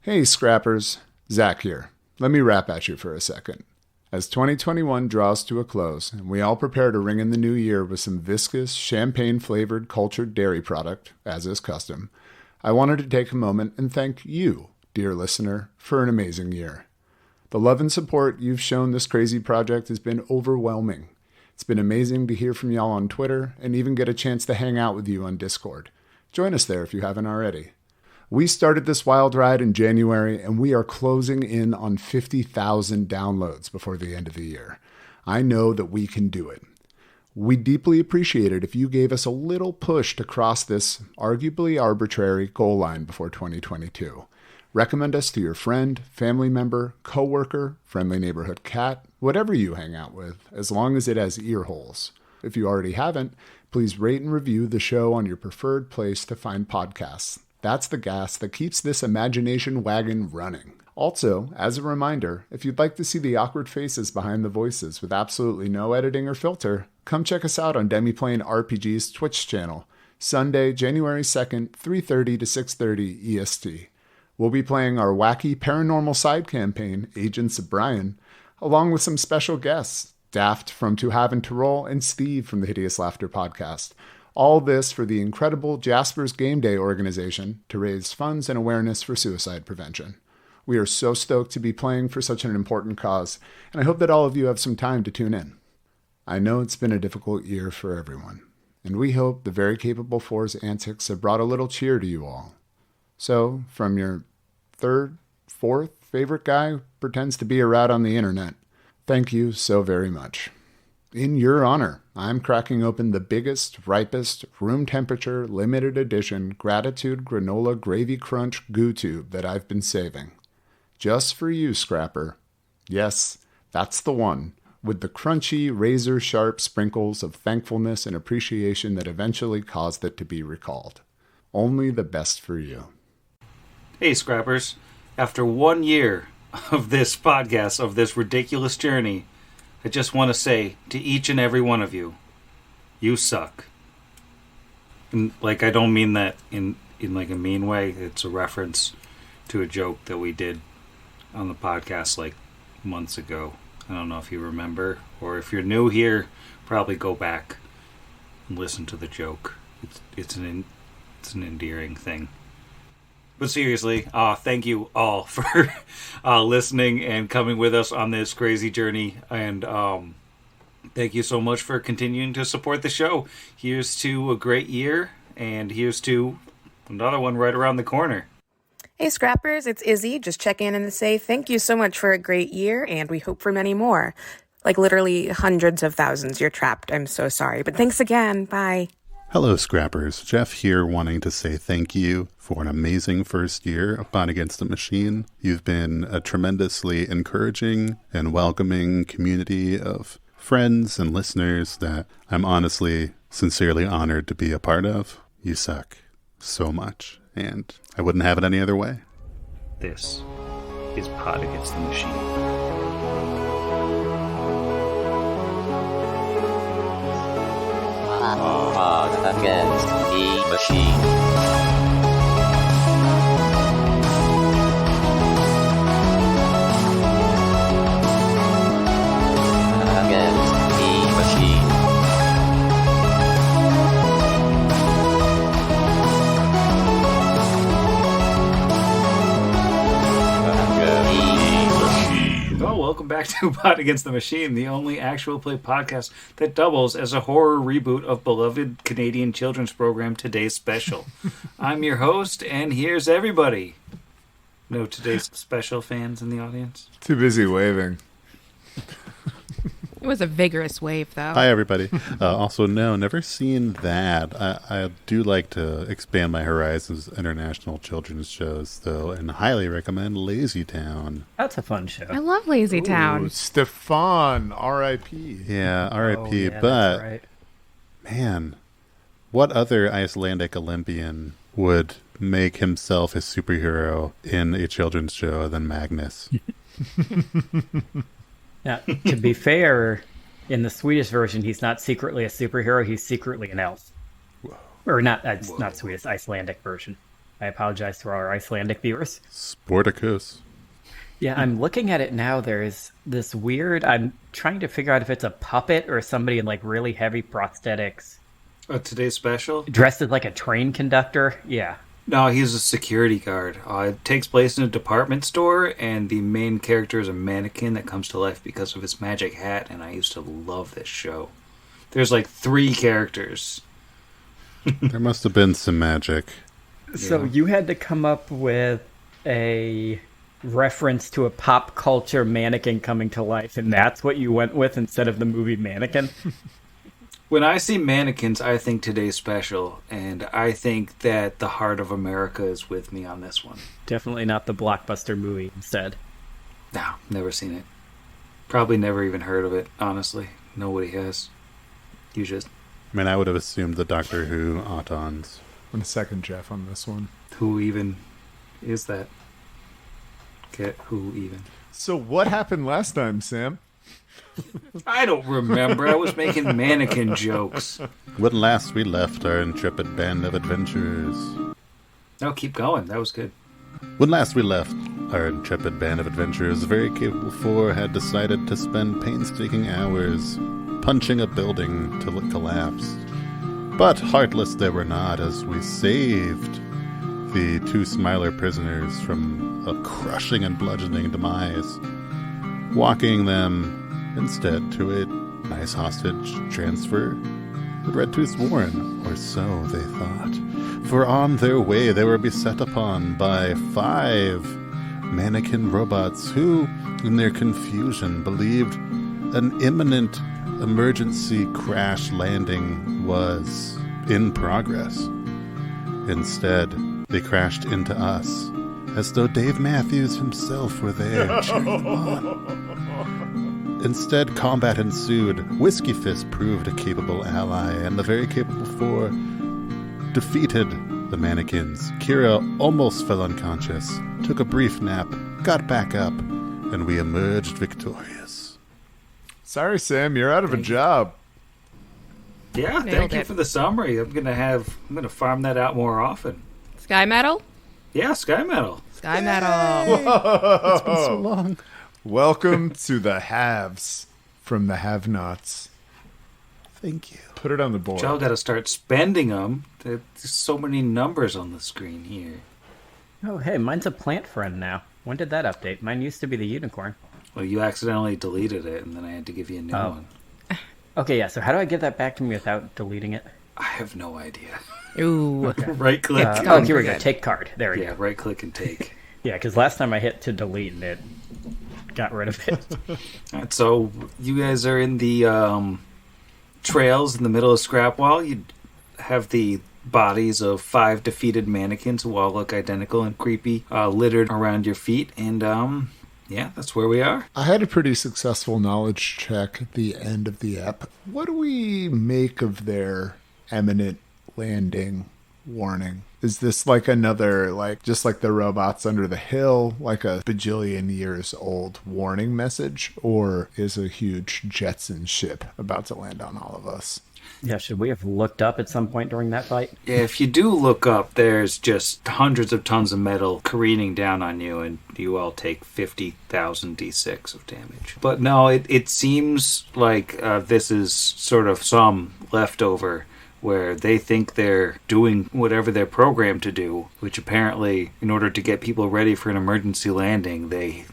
Hey Scrappers, Zach here. Let me rap at you for a second. As 2021 draws to a close, and we all prepare to ring in the new year with some viscous, champagne-flavored cultured dairy product, as is custom, I wanted to take a moment and thank you, dear listener, for an amazing year. The love and support you've shown this crazy project has been overwhelming. It's been amazing to hear from y'all on Twitter and even get a chance to hang out with you on Discord. Join us there if you haven't already. We started this wild ride in January, and we are closing in on 50,000 downloads before the end of the year. I know that we can do it. We'd deeply appreciate it if you gave us a little push to cross this arguably arbitrary goal line before 2022. Recommend us to your friend, family member, coworker, friendly neighborhood cat, whatever you hang out with, as long as it has ear holes. If you already haven't, please rate and review the show on your preferred place to find podcasts. That's the gas that keeps this imagination wagon running. Also, as a reminder, if you'd like to see the awkward faces behind the voices with absolutely no editing or filter, come check us out on Demiplane RPG's Twitch channel, Sunday, January 2nd, 3:30 to 6:30 EST. We'll be playing our wacky paranormal side campaign, Agents of Brian, along with some special guests, Daft from To Have and To Roll and Steve from the Hideous Laughter podcast. All this for the incredible Jasper's Game Day organization to raise funds and awareness for suicide prevention. We are so stoked to be playing for such an important cause, and I hope that all of you have some time to tune in. I know it's been a difficult year for everyone, and we hope the very capable Four's antics have brought a little cheer to you all. So, from your third, fourth favorite guy who pretends to be a rat on the internet, thank you so very much. In your honor, I'm cracking open the biggest, ripest, room temperature, limited edition Gratitude Granola Gravy Crunch Goo Tube that I've been saving. Just for you, Scrapper. Yes, that's the one, with the crunchy, razor-sharp sprinkles of thankfulness and appreciation that eventually caused it to be recalled. Only the best for you. Hey, Scrappers. After 1 year of this podcast, of this ridiculous journey, I just want to say to each and every one of you, you suck. And, I don't mean that in a mean way. It's a reference to a joke that we did on the podcast months ago. I don't know if you remember, or if you're new here, probably go back and listen to the joke. It's an endearing thing. But seriously, thank you all for listening and coming with us on this crazy journey. And thank you so much for continuing to support the show. Here's to a great year, and here's to another one right around the corner. Hey, Scrappers, it's Izzy. Just check in and to say thank you so much for a great year, and we hope for many more. Literally hundreds of thousands. You're trapped. I'm so sorry. But thanks again. Bye. Hello, Scrappers. Jeff here, wanting to say thank you for an amazing first year of Bot Against the Machine. You've been a tremendously encouraging and welcoming community of friends and listeners that I'm honestly, sincerely honored to be a part of. You suck so much, and I wouldn't have it any other way. This is Bot Against the Machine. Pod Against the Machine. Welcome back to Bot Against the Machine, the only actual play podcast that doubles as a horror reboot of beloved Canadian children's program Today's Special. I'm your host, and here's everybody. No Today's Special fans in the audience? Too busy waving. It was a vigorous wave, though. Hi, everybody. Also, no, never seen that. I do like to expand my horizons international children's shows, though, and highly recommend Lazy Town. That's a fun show. I love Lazy Town. Stefan, R.I.P. Yeah, R.I.P. Yeah, but, right. Man, what other Icelandic Olympian would make himself a superhero in a children's show than Magnus? Now, to be fair, in the Swedish version, he's not secretly a superhero, he's secretly an elf. Whoa. Or not Swedish, Icelandic version. I apologize to our Icelandic viewers. Sporticus. Yeah, I'm looking at it now. There's this weird... I'm trying to figure out if it's a puppet or somebody in, like, really heavy prosthetics. Today's special? Dressed as, like, a train conductor. Yeah. No, he's a security guard. It takes place in a department store, and the main character is a mannequin that comes to life because of his magic hat, and I used to love this show. There's like 3 characters. There must have been some magic. So you had to come up with a reference to a pop culture mannequin coming to life, and that's what you went with instead of the movie Mannequin? When I see mannequins, I think Today's Special, and I think that the heart of America is with me on this one. Definitely not the blockbuster movie instead. No, never seen it. Probably never even heard of it, honestly. Nobody has. You just... I mean, I would have assumed the Doctor Who Autons. I'm second Jeff on this one. Who even is that? Who even? So what happened last time, Sam? I don't remember. I was making mannequin jokes. When last we left our intrepid band of adventurers. No, keep going. That was good. When last we left our intrepid band of adventurers, the very capable 4 had decided to spend painstaking hours punching a building till it collapsed. But heartless they were not, as we saved the 2 Smiler prisoners from a crushing and bludgeoning demise, walking them instead to a nice hostage transfer at Redtooth's Warren, or so they thought. For on their way they were beset upon by 5 mannequin robots who, in their confusion, believed an imminent emergency crash landing was in progress. Instead, they crashed into us, as though Dave Matthews himself were there cheering them on. Instead, combat ensued. Whiskey Fist proved a capable ally, and the very capable 4 defeated the mannequins. Kira almost fell unconscious, took a brief nap, got back up, and we emerged victorious. Sorry, Sam, you're out of a job. Yeah, thank you for the summary. I'm gonna farm that out more often. Sky Metal? Yeah, Sky Metal. Sky Metal. It's been so long. Welcome to the haves from the have-nots. Thank you. Put it on the board. Y'all gotta start spending them. There's so many numbers on the screen here. Oh, hey, mine's a plant friend now. When did that update? Mine used to be the unicorn. Well, you accidentally deleted it, and then I had to give you a new one. Okay, yeah, so how do I give that back to me without deleting it? I have no idea. Ooh. Right click. Here we go. Take card. There we Yeah, go. right click and take. Yeah, because last time I hit to delete and it got rid of it. Alright, so you guys are in the trails in the middle of Scrapwall. You have the bodies of 5 defeated mannequins who all look identical and creepy, littered around your feet, and yeah, that's where we are. I had a pretty successful knowledge check at the end of the ep. What do we make of their imminent landing warning? Is this like another, just like the robots under the hill, like a bajillion years old warning message? Or is a huge Jetson ship about to land on all of us? Yeah, should we have looked up at some point during that fight? Yeah, if you do look up, there's just hundreds of tons of metal careening down on you, and you all take 50,000 d6 of damage. But no, it seems like this is sort of some leftover where they think they're doing whatever they're programmed to do, which apparently, in order to get people ready for an emergency landing, they,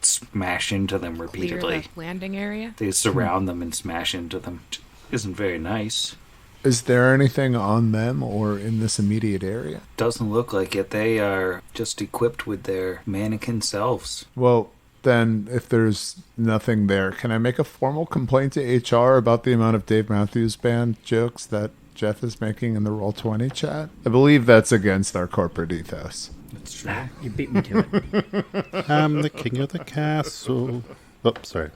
smash into them repeatedly. Clear the landing area? They surround them and smash into them. Isn't very nice. Is there anything on them or in this immediate area? Doesn't look like it. They are just equipped with their mannequin selves. Well, then, if there's nothing there, can I make a formal complaint to HR about the amount of Dave Matthews Band jokes that Jeff is making in the Roll20 chat? I believe that's against our corporate ethos. That's true. You beat me to it. I'm the king of the castle. Oh, sorry.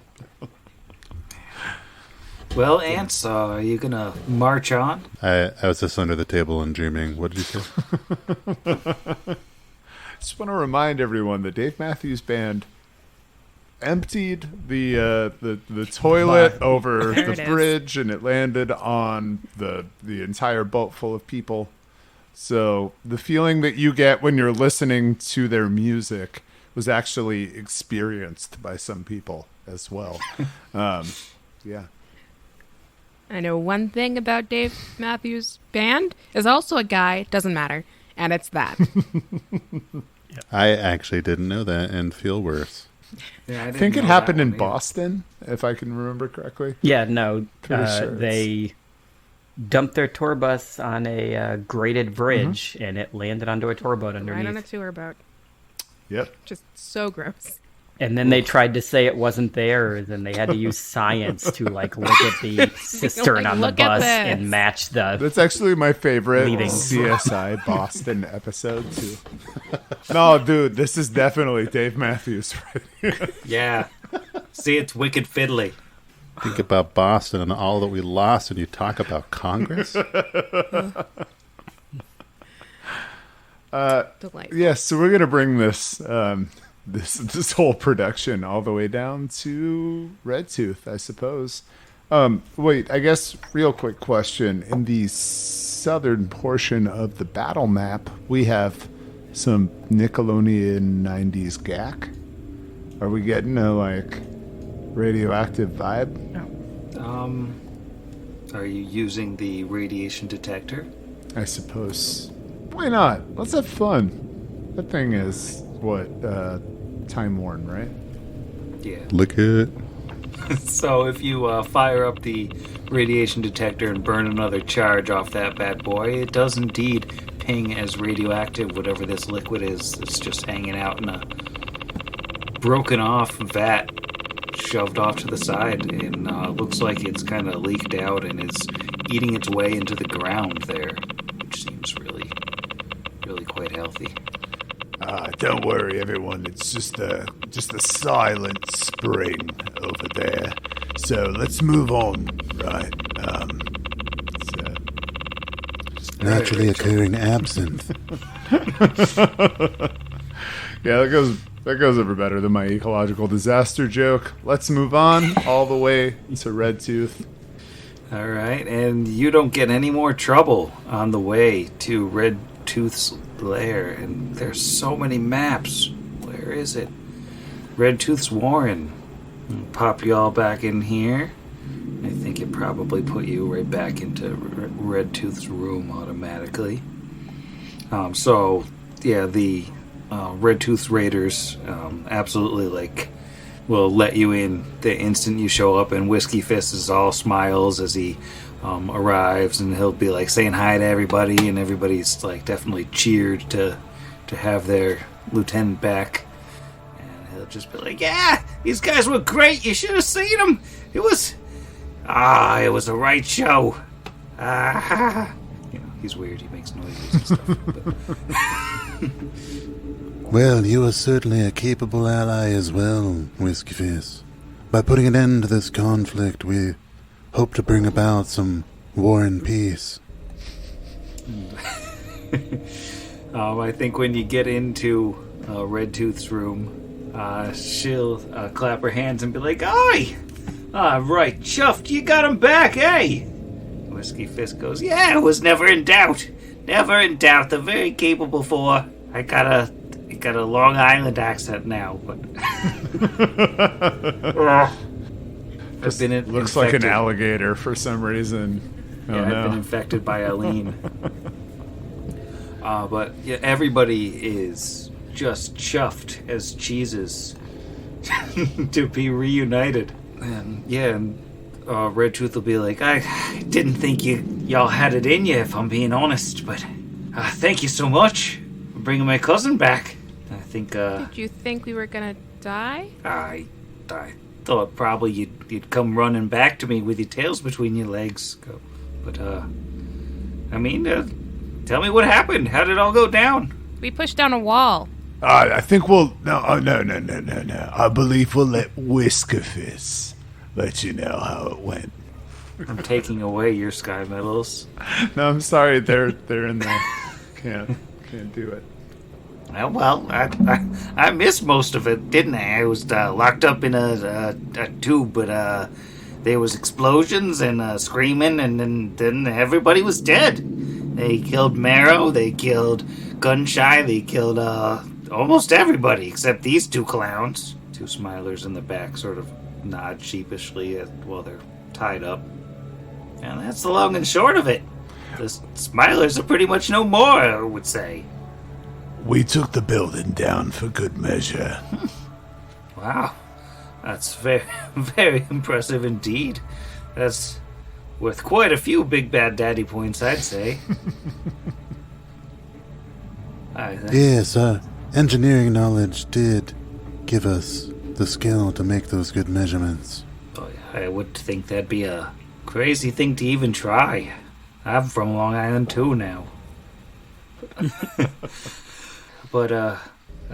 Well, Ants, are you going to march on? I was just under the table and dreaming. What did you say? Just want to remind everyone that Dave Matthews Band emptied the toilet over There the it is. bridge, and it landed on the entire boat full of people. So the feeling that you get when you're listening to their music was actually experienced by some people as well. Yeah. I know one thing about Dave Matthews Band is also a guy, doesn't matter, and it's that. I actually didn't know that and feel worse. Yeah, I think it happened in Boston, if I can remember correctly. Yeah, no, Pretty sure they dumped their tour bus on a graded bridge, and it landed onto a tour boat underneath. Right on a tour boat. Yep. Just so gross. And then they tried to say it wasn't theirs, and they had to use science to look at the cistern on the look at bus this. and match the. That's actually my favorite Leading. CSI Boston episode, too. No, dude, this is definitely Dave Matthews right here. Yeah. See, it's wicked fiddly. Think about Boston and all that we lost, and you talk about Congress? Delightful. Yes, so we're going to bring this this whole production all the way down to Redtooth, I suppose. Wait, I guess real quick question. In the southern portion of the battle map, we have some Nickelodeon 90s gack. Are we getting a radioactive vibe? Are you using the radiation detector? I suppose. Why not? Let's have fun. That thing is time worn, right? Yeah. Look at So if you fire up the radiation detector and burn another charge off that bad boy, it does indeed ping as radioactive, whatever this liquid is. It's just hanging out in a broken off vat shoved off to the side, and looks like it's kind of leaked out and is eating its way into the ground there, which seems really, really quite healthy. Don't worry, everyone. It's just a silent spring over there. So let's move on, right? naturally occurring absinthe. Yeah, that goes over better than my ecological disaster joke. Let's move on all the way to Redtooth. All right, and you don't get any more trouble on the way to Redtooth's lair. And there's so many maps. Where is it? Redtooth's Warren. I'll pop you all back in here. I think it probably put you right back into Redtooth's room automatically. So, yeah, the Redtooth Raiders absolutely, will let you in the instant you show up, and Whiskey Fist is all smiles as he arrives, and he'll be saying hi to everybody, and everybody's definitely cheered to have their lieutenant back, and he'll just be yeah, these guys were great, you should have seen them, it was a right show. He's weird, he makes noises and stuff. But Well, you are certainly a capable ally as well, Whiskey Face. By putting an end to this conflict, we hope to bring about some war and peace. I think when you get into Redtooth's room, she'll clap her hands and be "Aye! Right, chuffed, you got him back, eh?" Whiskey Fist goes, "Yeah, it was never in doubt. Never in doubt. They're very capable for. I got a Long Island accent now, but I've been Looks like an alligator for some reason. Oh, yeah, no. I've been infected by Eileen. But yeah, everybody is just chuffed as cheeses to be reunited. And Redtooth will be "I didn't think y'all had it in you, if I'm being honest, but thank you so much for bringing my cousin back. I think, Did you think we were gonna die? I thought probably you'd come running back to me with your tails between your legs. But, tell me what happened. How did it all go down? We pushed down a wall. I think we'll... No. I believe we'll let Whiskerfist let you know how it went. I'm taking away your sky medals. No, I'm sorry. They're in there. Can't do it. Well, I missed most of it, didn't I? I was locked up in a tube, but there was explosions and screaming, and then everybody was dead. They killed Marrow, they killed Gunshy, they killed almost everybody except these two clowns. Two smilers in the back sort of nod sheepishly while they're tied up. And that's the long and short of it. The smilers are pretty much no more, I would say. We took the building down for good measure. Wow. That's very, very impressive indeed. That's worth quite a few big bad daddy points, I'd say. Yes, engineering knowledge did give us the skill to make those good measurements. I would think that'd be a crazy thing to even try. I'm from Long Island too now. But,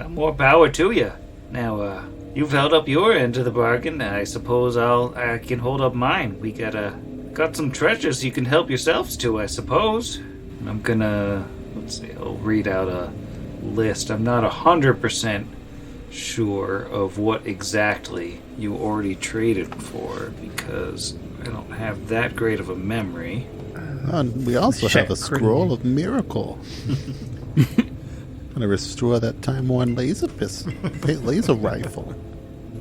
more power to you. Now, you've held up your end of the bargain. I suppose I can hold up mine. We got some treasures you can help yourselves to, I suppose. I'm gonna, let's see, I'll read out a list. I'm not 100% sure of what exactly you already traded for, because I don't have that great of a memory. And we also have a scroll of miracle. Gonna restore that time-worn laser rifle.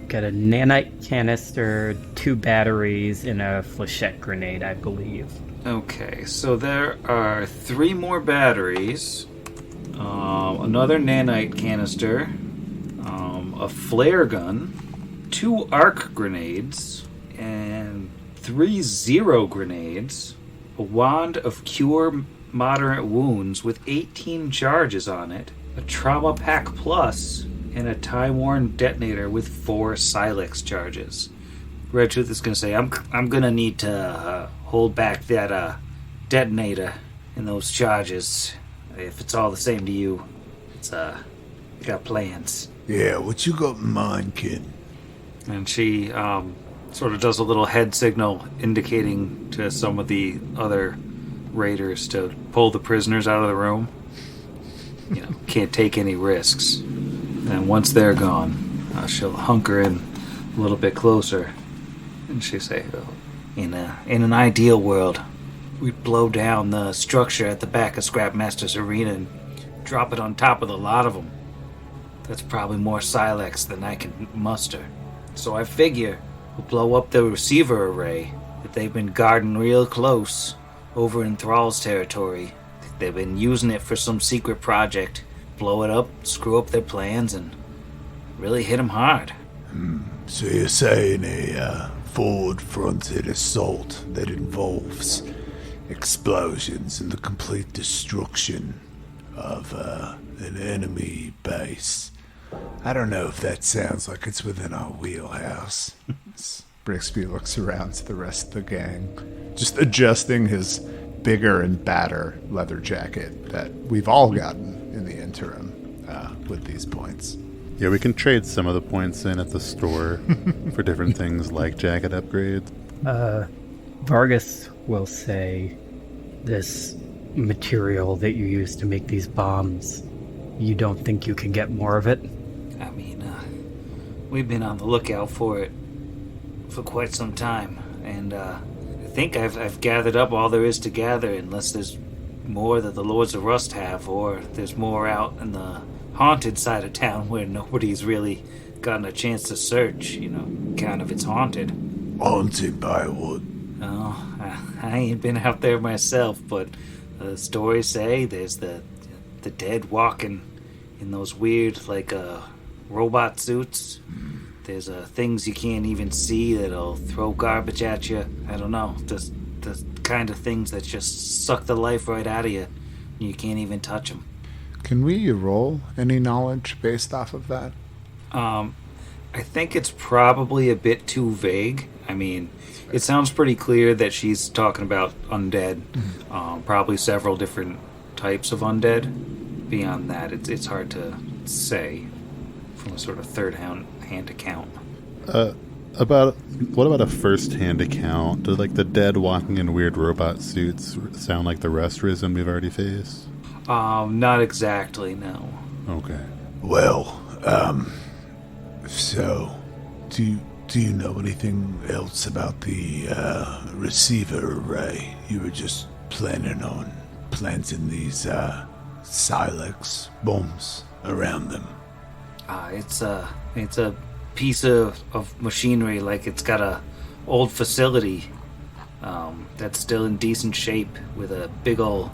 Got a nanite canister, 2 batteries, and a flechette grenade, I believe. Okay, so there are 3 more batteries, another nanite canister, a flare gun, 2 arc grenades, and 3 zero grenades, a wand of cure moderate wounds with 18 charges on it, a trauma pack plus, and a time-worn detonator with 4 Silex charges. Redtooth is going to say, I'm going to need to hold back that detonator and those charges. If it's all the same to you, it's I got plans. Yeah, what you got in mind, kid? And she sort of does a little head signal indicating to some of the other raiders to pull the prisoners out of the room. You know, can't take any risks. And once they're gone, she'll hunker in a little bit closer, and she'll say, in an ideal world, we'd blow down the structure at the back of Scrapmaster's arena and drop it on top of the lot of them. That's probably more Silex than I can muster. So I figure we'll blow up the receiver array that they've been guarding real close over in Thrall's territory. They've been using it for some secret project. Blow it up, screw up their plans, and really hit them hard. So you're saying a forward-fronted assault that involves explosions and the complete destruction of an enemy base. I don't know if that sounds like it's within our wheelhouse. Brixby looks around to the rest of the gang, just adjusting his bigger and badder leather jacket that we've all gotten in the interim with these points. Yeah, we can trade some of the points in at the store for different things like jacket upgrades. Vargas will say, this material that you use to make these bombs, you don't think you can get more of it? I mean, we've been on the lookout for it for quite some time, and I think I've gathered up all there is to gather, unless there's more that the Lords of Rust have, or there's more out in the haunted side of town where nobody's really gotten a chance to search, you know, kind of it's haunted. Haunted by what? Oh, I ain't been out there myself, but the stories say there's the dead walking in those weird, like, robot suits. There's things you can't even see that'll throw garbage at you. I don't know, just the kind of things that just suck the life right out of you. You can't even touch them. Can we roll any knowledge based off of that? I think it's probably a bit too vague. I mean, it sounds pretty clear that she's talking about undead. Probably several different types of undead. Beyond that, it's hard to say from a sort of third-hand account. What about a first-hand account? Do, like, the dead walking in weird robot suits sound like the restorism we've already faced? Not exactly, no. Okay. Well, so, do you know anything else about the receiver array you were just planning on planting these silex bombs around them? It's a piece of machinery, like it's got a old facility that's still in decent shape with a big ol'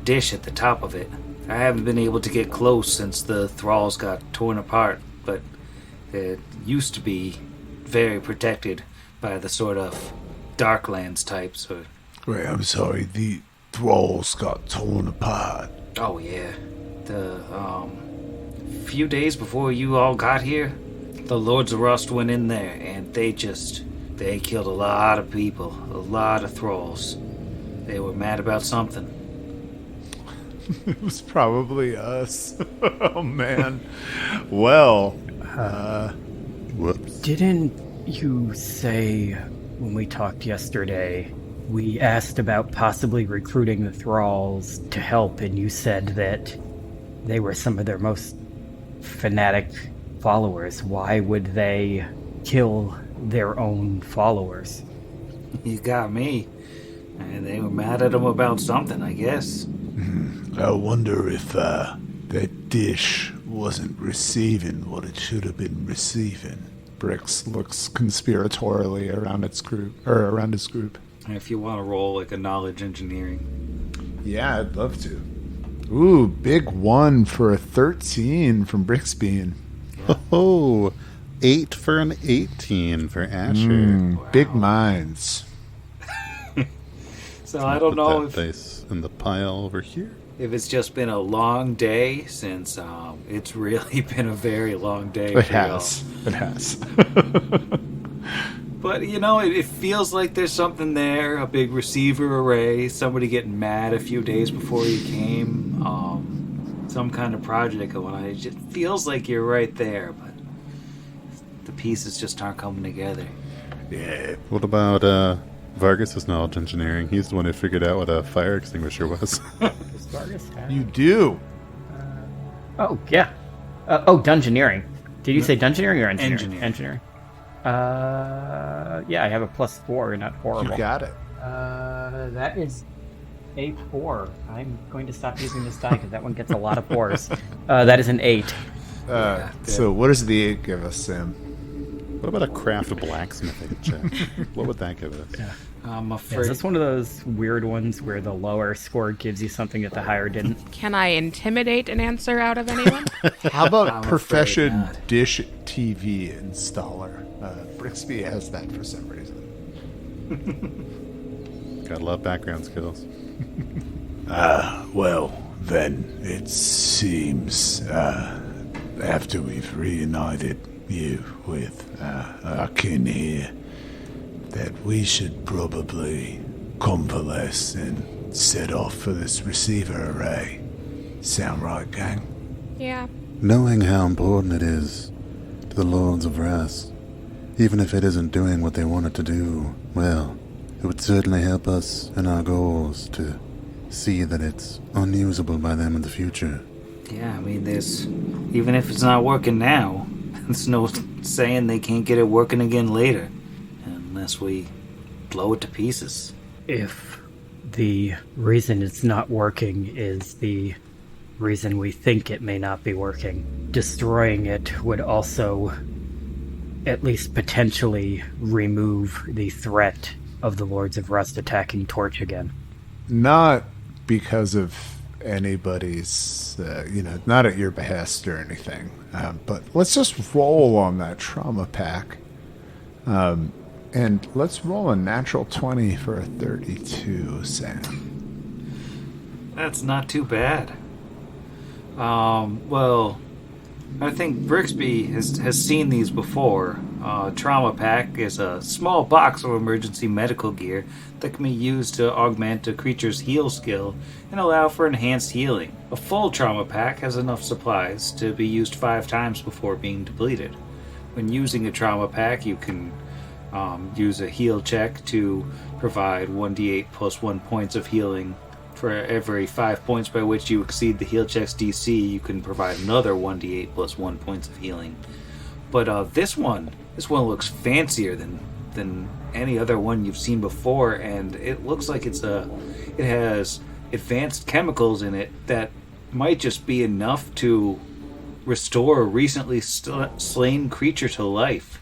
dish at the top of it. I haven't been able to get close since the thralls got torn apart, but it used to be very protected by the sort of Darklands types. Wait, I'm sorry, the thralls got torn apart. Oh yeah, the few days before you all got here, the Lords of Rust went in there and they killed a lot of people, a lot of thralls. They were mad about something. It was probably us. Oh, man. Well, Whoops. Didn't you say when we talked yesterday, we asked about possibly recruiting the thralls to help, and you said that they were some of their most fanatic followers? Why would they kill their own followers? You got me. And they were mad at him about something, I guess. I wonder if that dish wasn't receiving what it should have been receiving. Brix looks conspiratorially around his group. If you want to roll like a knowledge engineering. Yeah, I'd love to. Ooh, big one for a 13 from Brixbean. Oh, 8 for an 18 for Asher. Big minds. So I don't know Put that dice in the pile over here. if it's just been a long day, since it's really been a very long day. It has. It has. But, it feels like there's something there, a big receiver array, somebody getting mad a few days before you came, some kind of project going on. It just feels like you're right there, but the pieces just aren't coming together. Yeah. What about Vargas's knowledge engineering? He's the one who figured out what a fire extinguisher was. Does Vargas have? You do. Oh, yeah. Dungeoneering. Did you say dungeoneering or engineering? Engineering. Engineering. Yeah, I have a +4, not horrible. You got it. That is a 4. I'm going to stop using this die because that one gets a lot of 4s. That is an 8. So what does the 8 give us, Sam? What about a craft blacksmithing check? What would that give us? I'm Yeah, afraid. is this one of those weird ones where the lower score gives you something that the higher didn't? Can I intimidate an answer out of anyone? How about I'm afraid profession not. dish TV installer? Brixby has that for some reason. Gotta love background skills. Well, then it seems after we've reunited you with our kin here, that we should probably convalesce and set off for this receiver array. Sound right, gang? Yeah. Knowing how important it is to the Lords of Rust, even if it isn't doing what they want it to do, well, it would certainly help us in our goals to see that it's unusable by them in the future. Yeah, I mean, even if it's not working now, there's no saying they can't get it working again later. Unless we blow it to pieces. If the reason it's not working is the reason we think it may not be working, destroying it would also at least potentially remove the threat of the Lords of Rust attacking Torch again. Not because of anybody's, not at your behest or anything. But let's just roll on that trauma pack. And let's roll a natural 20 for a 32, Sam. That's not too bad. Well, I think Brixby has seen these before. Trauma Pack is a small box of emergency medical gear that can be used to augment a creature's heal skill and allow for enhanced healing. A full Trauma Pack has enough supplies to be used 5 times before being depleted. When using a Trauma Pack, you can use a heal check to provide 1d8 plus 1 points of healing. For every 5 points by which you exceed the heal check's DC, you can provide another 1d8 plus 1 points of healing. But this one looks fancier than any other one you've seen before, and it looks like it has advanced chemicals in it that might just be enough to restore a recently slain creature to life.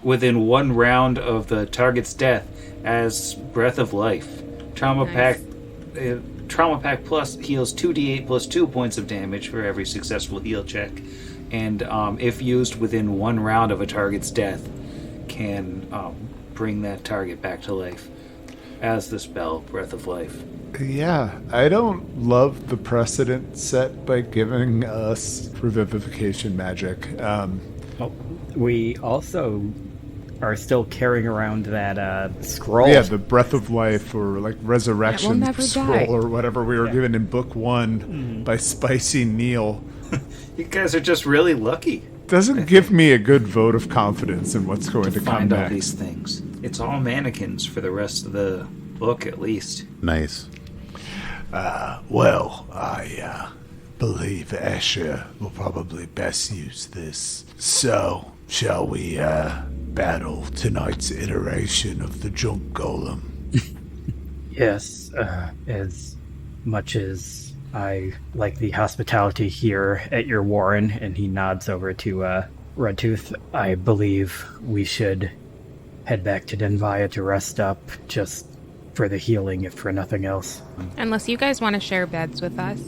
Within 1 round of the target's death as Breath of Life. Trauma Pack Plus heals 2d8 plus 2 points of damage for every successful heal check. And if used within 1 round of a target's death, can bring that target back to life as the spell Breath of Life. Yeah, I don't love the precedent set by giving us revivification magic. We also are still carrying around that scroll. Yeah, the Breath of Life or like Resurrection never scroll die. or whatever we were given in book 1 by Spicy Neil. You guys are just really lucky. Doesn't give me a good vote of confidence in what's going to come Find all next. these things. It's all mannequins for the rest of the book, at least. Nice. Well, I believe Asher will probably best use this. So, shall we battle tonight's iteration of the junk golem? Yes, as much as I like the hospitality here at your warren, and he nods over to Redtooth, I believe we should head back to Denvaya to rest up, just for the healing, if for nothing else. Unless you guys want to share beds with us.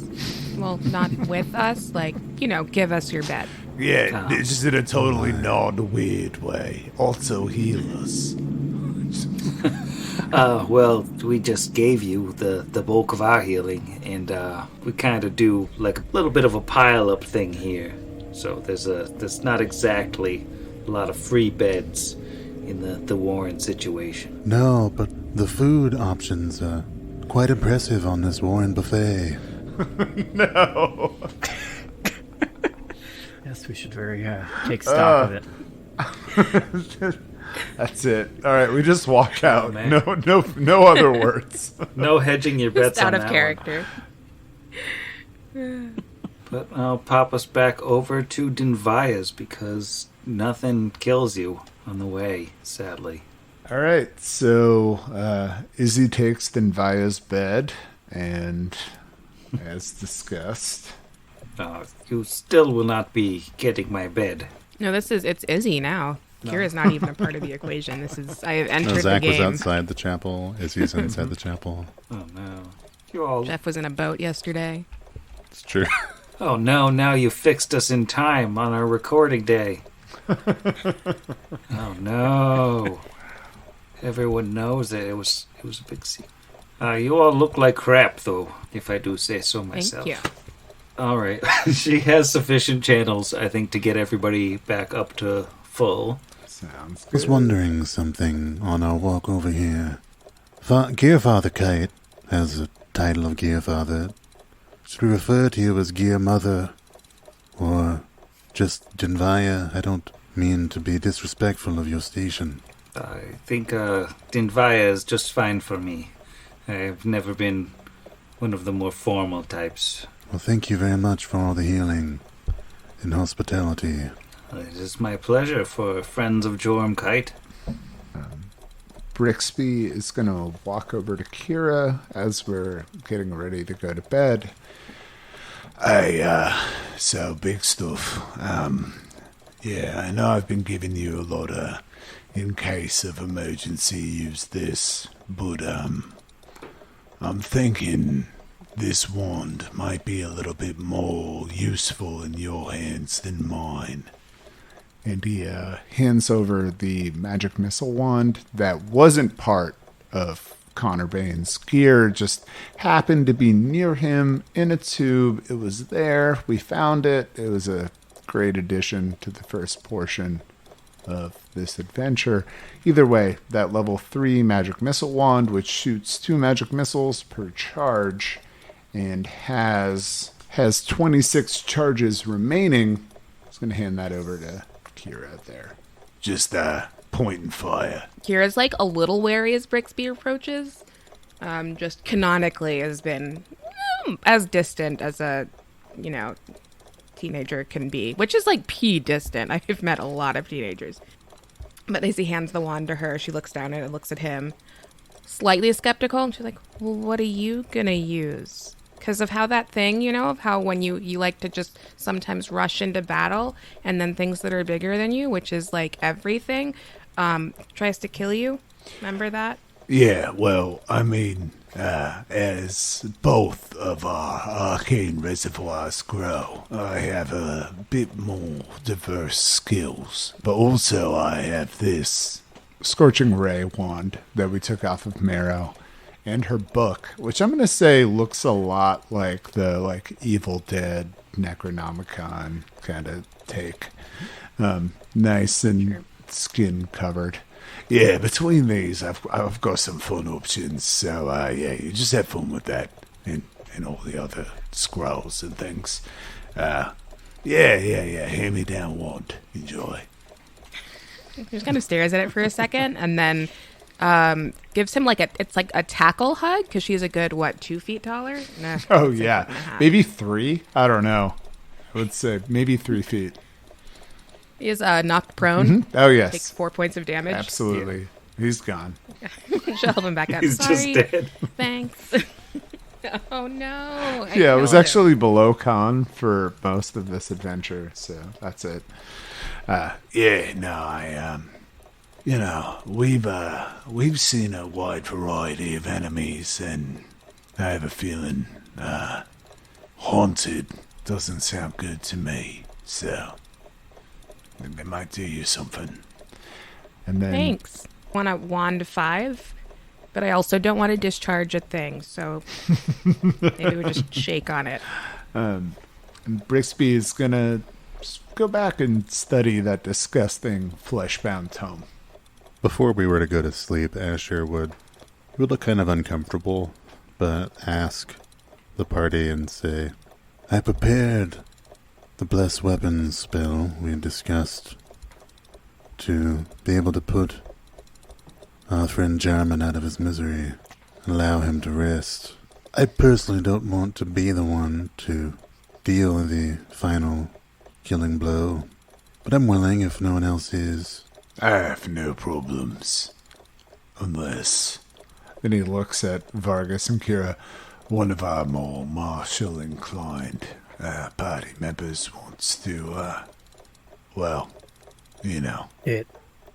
Well, not with us, like, give us your bed. Yeah, just in a totally non-weird way. Also heal us. Well, we just gave you the bulk of our healing, and we kind of do like a little bit of a pile-up thing here. So there's not exactly a lot of free beds in the Warren situation. No, but the food options are quite impressive on this Warren buffet. No. Yes, we should take stock of it. That's it. All right, we just walk out. man. No other words. No hedging your bets Just out on of that character. one. But I'll pop us back over to Denvaya's because nothing kills you on the way, sadly. All right, so Izzy takes Denvaya's bed, and as discussed, You still will not be getting my bed. No, it's Izzy now. Kira's not even a part of the equation. I have entered the Zach was game. outside the chapel. Izzy's inside the chapel. Oh no. You all. Jeff was in a boat yesterday. It's true. Oh no, now you fixed us in time on our recording day. Oh no. Everyone knows that it was a big secret. You all look like crap though, if I do say so myself. Thank you. All right. She has sufficient channels, I think, to get everybody back up to full. sounds I was good. wondering something on our walk over here. Gearfather Kite has the title of Gearfather. Should we refer to you as Gear Mother? Or just Denvaya? I don't mean to be disrespectful of your station. I think Denvaya is just fine for me. I've never been one of the more formal types. Well, thank you very much for all the healing and hospitality. It is my pleasure for friends of Jorm Kite. Brixby is going to walk over to Kira as we're getting ready to go to bed. Hey, so big stuff. Yeah, I know I've been giving you a lot of, in case of emergency, use this, but, I'm thinking this wand might be a little bit more useful in your hands than mine. And he hands over the magic missile wand that wasn't part of Connor Bain's gear, just happened to be near him in a tube. It was there. We found it. It was a great addition to the first portion of this adventure. Either way, that level 3 magic missile wand, which shoots 2 magic missiles per charge and has 26 charges remaining. I was going to hand that over to Kira there. Just, point and fire. Kira's like a little wary as Brixby approaches. Just canonically has been as distant as a, teenager can be, which is like pea distant. I've met a lot of teenagers. But as he hands the wand to her, she looks down and looks at him. slightly skeptical. And she's like, well, what are you going to use? Because of how that thing, you know, of how when you like to just sometimes rush into battle and then things that are bigger than you, which is like everything, tries to kill you. Remember that? Yeah, well, I mean, as both of our arcane reservoirs grow, I have a bit more diverse skills. But also I have this Scorching Ray wand that we took off of Marrow, and her book, which I'm going to say looks a lot like the Evil Dead Necronomicon kind of take. Nice and skin covered. Yeah, between these, I've got some fun options. So, yeah, you just have fun with that and all the other scrolls and things. Yeah. Hand-me-down wand. Enjoy. He just kind of stares at it for a second and then gives him it's like a tackle hug because she's a good, 2 feet taller? Nah, Oh, yeah. Maybe 3? I don't know. I would say maybe 3 feet. He is knocked prone. Mm-hmm. Oh, yes. Takes 4 points of damage. Absolutely. He's gone. She'll help him back up. He's Sorry. just dead. Thanks. Oh, no. Yeah, it was actually below con for most of this adventure, so that's it. We've seen a wide variety of enemies, and I have a feeling, haunted doesn't sound good to me, so it might do you something. And then Thanks. I want a wand 5, but I also don't want to discharge a thing, so maybe we just shake on it. Brixby is going to go back and study that disgusting flesh-bound tome. Before we were to go to sleep, Asher would look kind of uncomfortable, but ask the party and say, I prepared the Bless Weapons spell we had discussed to be able to put our friend Jarman out of his misery and allow him to rest. I personally don't want to be the one to deal the final killing blow, but I'm willing if no one else is. I have no problems. Unless... Then he looks at Vargas and Kira. one of our more martial inclined party members wants to, well, you know. It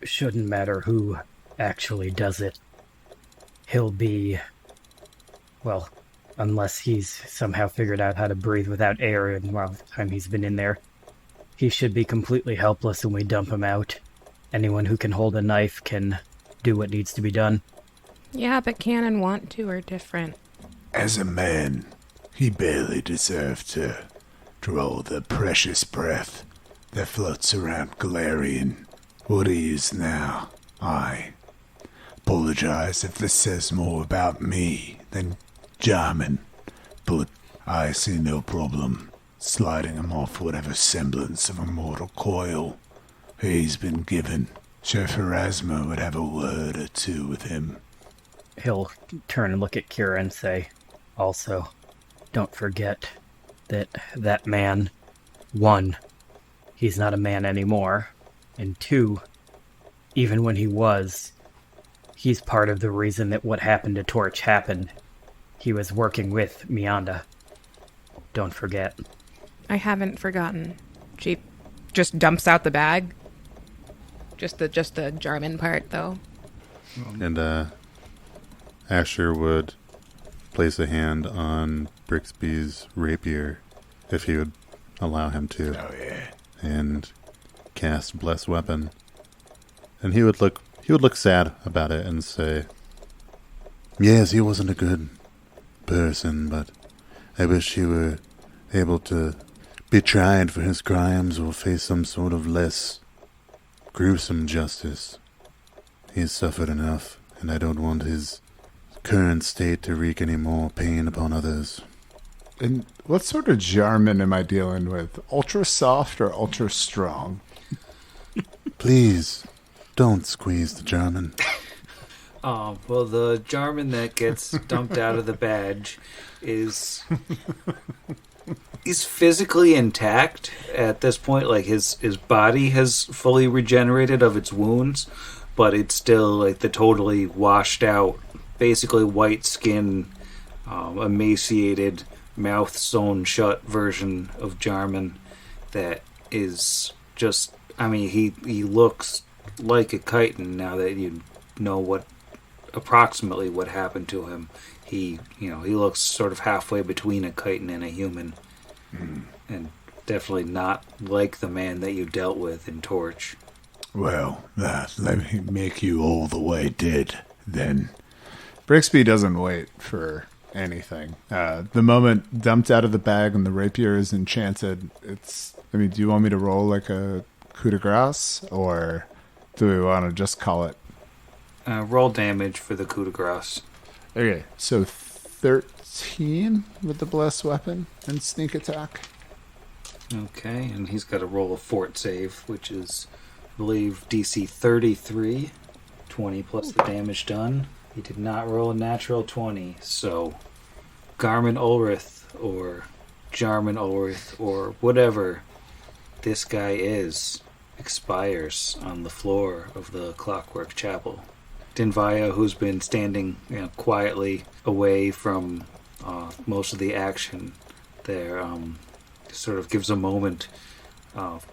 shouldn't matter who actually does it. He'll be, well, unless he's somehow figured out how to breathe without air in the time he's been in there, he should be completely helpless when we dump him out. Anyone who can hold a knife can do what needs to be done. Yeah, but can and want to are different. As a man, he barely deserved to draw the precious breath that floats around Galarian. What he is now, I apologize if this says more about me than Jarman, but I see no problem sliding him off whatever semblance of a mortal coil he's been given. Chef Erasmo would have a word or two with him. He'll turn and look at Kira and say, also, don't forget that that man, 1, he's not a man anymore, and 2, even when he was, he's part of the reason that what happened to Torch happened. He was working with Mianda. Don't forget. I haven't forgotten. She just dumps out the bag. Just the Jarman part, though. And Asher would place a hand on Brixby's rapier, if he would allow him to. Oh, yeah. And cast Bless Weapon. And he would look sad about it and say, yes, he wasn't a good person, but I wish he were able to be tried for his crimes or face some sort of less gruesome justice. He's suffered enough, and I don't want his current state to wreak any more pain upon others. And what sort of Jarman am I dealing with? Ultra soft or ultra strong? Please, don't squeeze the Jarman. Oh, well, the Jarman that gets dumped out of the badge is... He's physically intact at this point. Like, his body has fully regenerated of its wounds, but it's still, like, the totally washed out basically white skin, emaciated, mouth sewn shut version of Jarman that is just, I mean, he looks like a chitin now that you know approximately what happened to him. He looks sort of halfway between a chitin and a human. And definitely not like the man that you dealt with in Torch. Well, let me make you all the way dead, then. Brixby doesn't wait for anything. The moment dumped out of the bag and the rapier is enchanted, do you want me to roll like a coup de grace, or do we want to just call it? Roll damage for the coup de grace. Okay, so 13 with the blessed weapon and sneak attack. Okay, and he's got to roll a fort save, which is, I believe, DC 33. 20 plus the damage done. He did not roll a natural 20, so Garmin Ulrith or Jarman Ulrith or whatever this guy is expires on the floor of the Clockwork Chapel. Dinvaya, who's been standing quietly away from most of the action there, sort of gives a moment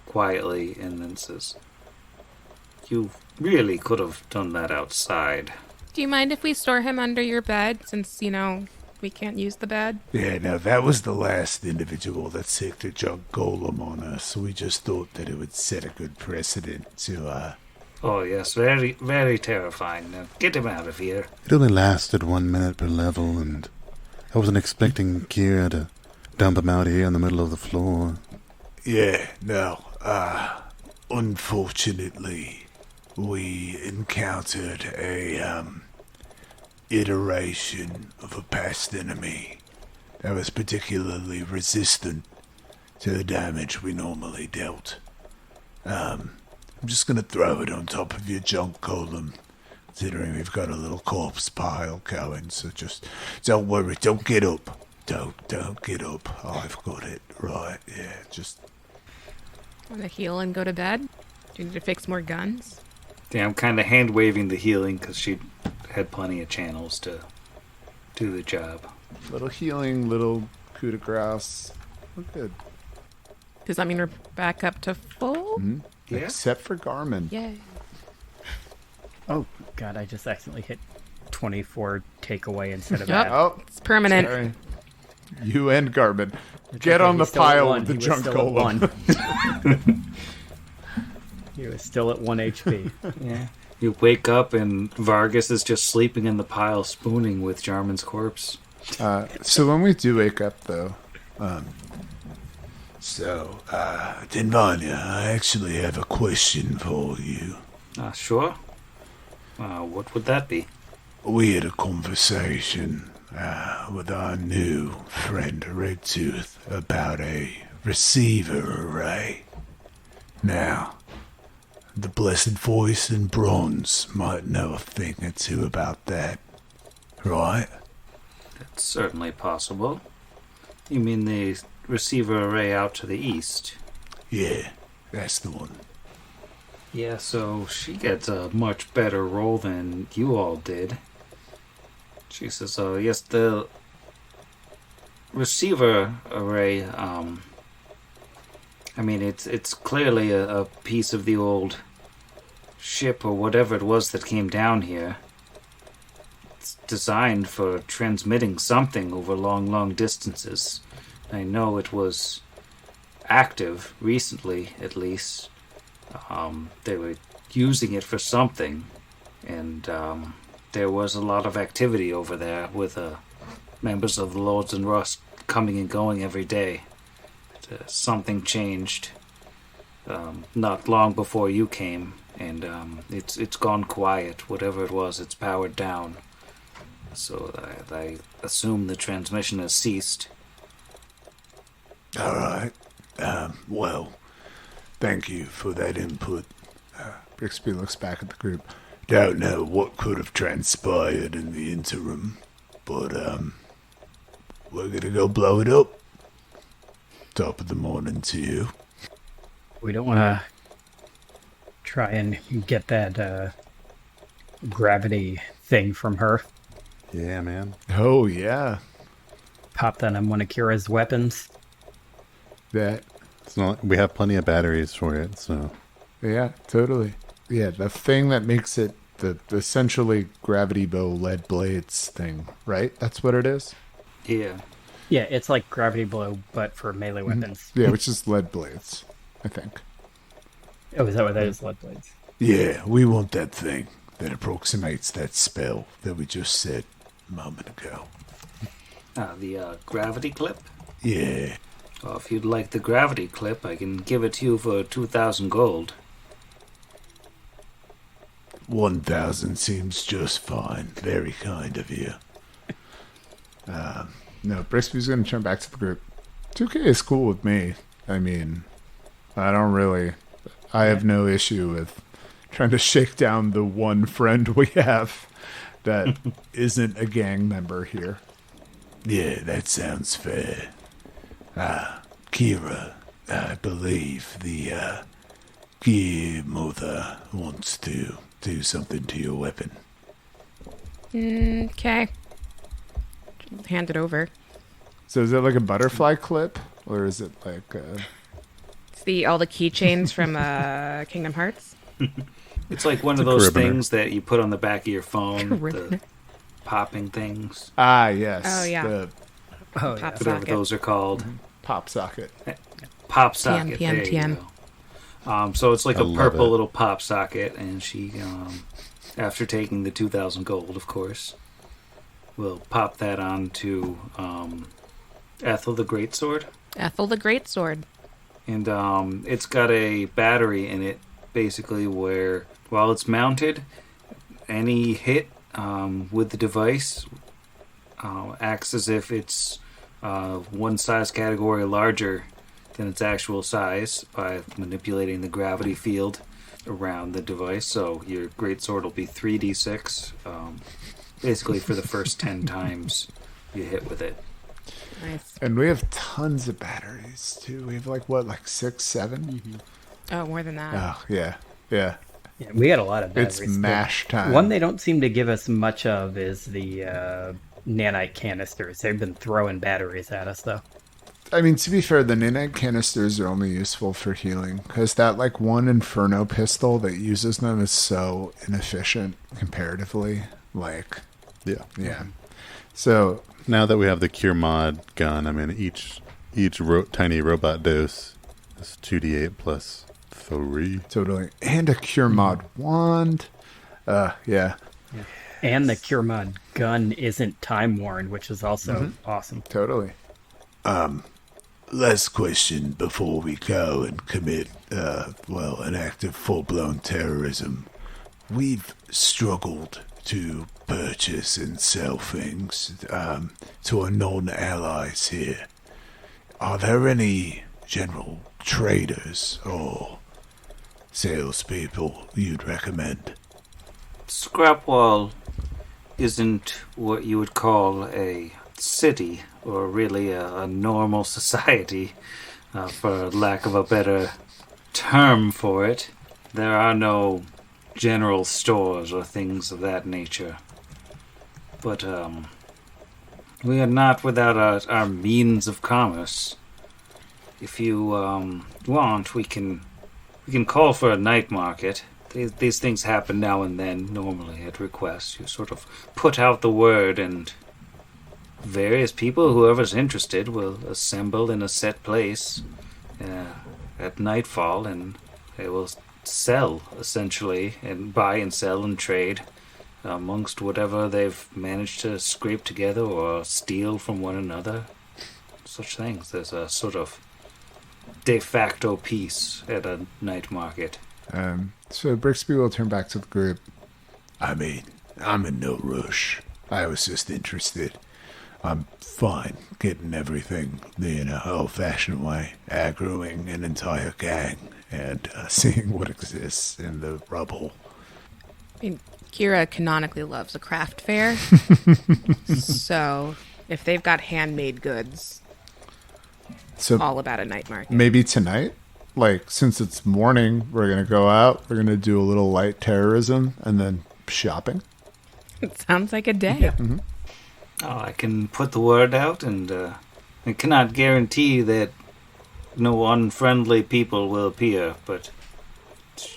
quietly and then says, "You really could have done that outside." Do you mind if we store him under your bed since, we can't use the bed? Yeah, no, that was the last individual that sicked a junk golem on us, so we just thought that it would set a good precedent to, Oh, yes, very, very terrifying. Now, get him out of here. It only lasted 1 minute per level, and I wasn't expecting Kira to dump him out here in the middle of the floor. Yeah, no, unfortunately, we encountered a, iteration of a past enemy that was particularly resistant to the damage we normally dealt. I'm just gonna throw it on top of your junk golem, considering we've got a little corpse pile going, so just don't worry, don't get up. Don't get up. I've got it, right, yeah, just... Want to heal and go to bed? Do you need to fix more guns? Yeah, I'm kind of hand-waving the healing because she had plenty of channels to do the job. Little healing, little coup de grace. We're good. Does that mean we're back up to full? Mm-hmm. Yeah. Except for Garmin. Yay. Oh, God, I just accidentally hit 24 takeaway instead of Yep. that. Oh, It's permanent. sorry. You and Garmin. It's Get okay, on the he's still at pile one. with the He was junk still at golem. one. He was still at 1 HP. Yeah. You wake up and Vargas is just sleeping in the pile, spooning with Jarman's corpse. So when we do wake up, though, Dinvanya, I actually have a question for you. Sure. What would that be? We had a conversation with our new friend Redtooth about a receiver array. Now, the Blessed Voice in Bronze might know a thing or two about that, right? That's certainly possible. You mean the receiver array out to the east? Yeah, that's the one. Yeah, so she gets a much better role than you all did. She says, yes, the receiver array, it's clearly a piece of the old ship or whatever it was that came down here. It's designed for transmitting something over long, long distances. I know it was active recently, at least. They were using it for something, and there was a lot of activity over there with members of the Lords and Rust coming and going every day. Something changed not long before you came, and it's gone quiet. Whatever it was, it's powered down. So I assume the transmission has ceased. All right. Well, thank you for that input. Brixby looks back at the group. Don't know what could have transpired in the interim, but we're gonna go blow it up. Top of the morning to you. We don't want to try and get that gravity thing from her. Yeah, man. Oh, yeah. Pop that on one of Kira's weapons. That. It's not, we have plenty of batteries for it, so. Yeah, totally. Yeah, the thing that makes it the essentially gravity bow lead blades thing, right? That's what it is? Yeah. Yeah, it's like gravity blow, but for melee weapons. Yeah, which is lead blades, I think. Oh, is that what that is? Lead blades. Yeah, we want that thing that approximates that spell that we just said a moment ago. The gravity clip? Yeah. Well, if you'd like the gravity clip, I can give it to you for 2,000 gold. 1,000 seems just fine. Very kind of you. No, Brixby's going to turn back to the group. 2K is cool with me. I mean, I have no issue with trying to shake down the one friend we have that isn't a gang member here. Yeah, that sounds fair. Kira, I believe the Gear Mother wants to do something to your weapon. Okay. Hand it over. So is it like a butterfly clip? Or is it like It's all the keychains from Kingdom Hearts. It's like one It's of a those carabiner. things that you put on the back of your phone. The Carabiner. popping things. yes. Oh, yeah. The Oh, yeah. Pop Whatever socket. those are called. pop socket. Pop socket. TM. There you go. So it's like I a love purple it. little pop socket, and she, after taking the 2,000 gold, of course, will pop that onto Ethel the Greatsword. Ethel the Greatsword. And it's got a battery in it, basically, where while it's mounted, any hit with the device acts as if it's one size category larger than its actual size by manipulating the gravity field around the device. So your greatsword will be 3d6, basically for the first 10 times you hit with it. Nice. And we have tons of batteries, too. We have like 6, 7? Oh, more than that. Oh, yeah. Yeah. Yeah, we got a lot of batteries. It's mash time. One they don't seem to give us much of is the nanite canisters. They've been throwing batteries at us, though. I mean, to be fair, the nanite canisters are only useful for healing, because that one Inferno pistol that uses them is so inefficient comparatively. Yeah. So Now that we have the Cure Mod gun, I mean, each tiny robot dose is 2d8 plus 3. totally. And a Cure Mod wand. Yeah, And the Cure Mod gun isn't time-worn, which is also awesome. totally. Last question before we go and commit, an act of full-blown terrorism. We've struggled to purchase and sell things to our non-allies here. Are there any general traders or salespeople you'd recommend? Scrapwall isn't what you would call a city, or really a normal society, for lack of a better term for it. There are no general stores or things of that nature. But we are not without our means of commerce. If you want, we can call for a night market. These things happen now and then, normally at request. You sort of put out the word, and various people, whoever's interested, will assemble in a set place at nightfall, and they will sell, essentially, and buy and sell and trade amongst whatever they've managed to scrape together or steal from one another. Such things. There's a sort of de facto peace at a night market. So Brixby will turn back to the group. I mean, I'm in no rush. I was just interested. I'm fine getting everything the old-fashioned way, aggroing an entire gang and seeing what exists in the rubble. I mean, Kira canonically loves a craft fair. So if they've got handmade goods, So all about a night market. maybe tonight, since it's morning, we're going to go out. We're going to do a little light terrorism and then shopping. It sounds like a day. Oh, I can put the word out, and I cannot guarantee that no unfriendly people will appear, but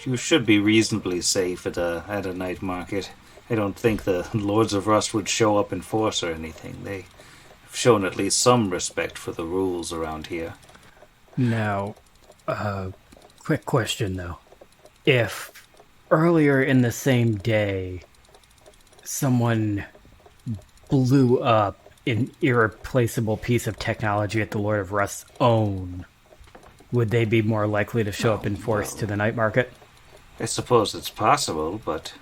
you should be reasonably safe at a night market. I don't think the Lords of Rust would show up in force or anything. They have shown at least some respect for the rules around here. Now, quick question though. If earlier in the same day, someone blew up an irreplaceable piece of technology at the Lord of Rust's own, would they be more likely to show up in force to the night market? I suppose it's possible, but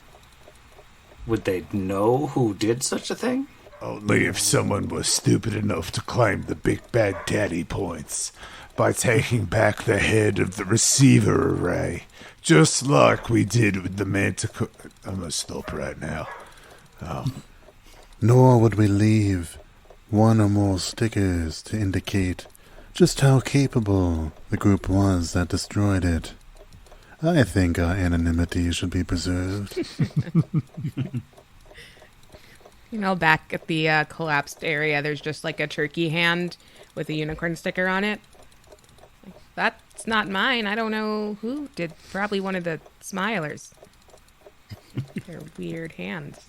would they know who did such a thing? Only if someone was stupid enough to claim the big bad daddy points by taking back the head of the receiver array, just like we did with the Manticore. I'm gonna stop right now. Nor would we leave one or more stickers to indicate just how capable the group was that destroyed it. I think our anonymity should be preserved. Back at the collapsed area, there's just like a turkey hand with a unicorn sticker on it. That's not mine. I don't know who did. Probably one of the Smilers. They're weird hands.